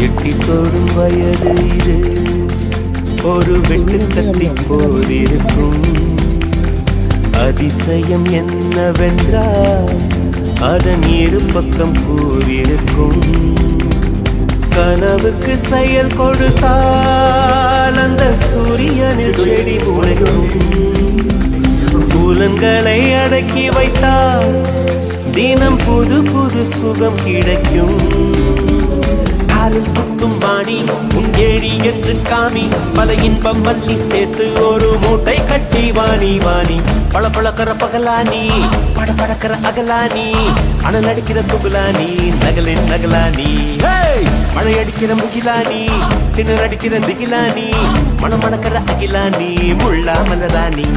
எட்டி தொடும் வயது இது ஒரு வெட்டு கத்தி போலிருக்கும். அதிசயம் என்னவென்றால் அதன் இரு பக்கம் கூறிருக்கும். கனவுக்கு செயல் கொடுத்தால் அந்த சூரியனில் செடி முளைக்கும். புலன்களை அடக்கி வைத்தால் தினம் புது புது சுகம் கிடைக்கும். காலில் குத்தும் வாணி உன் ஏழி என்று காமி பல இன்பம் மல்லி சேர்த்து ஒரு மூட்டை கட்டி வாணி வாணி பல பழக்கிற பகலானி பட படக்கிற அகலானி அனல் அடிக்கிற துகுலானி நகலின் நகலானி மழை அடிக்கிற முகிலானி திணற அடிக்கிற திகிலானி மணமணக்கிற அகிலானி முள்ளா மலராணி.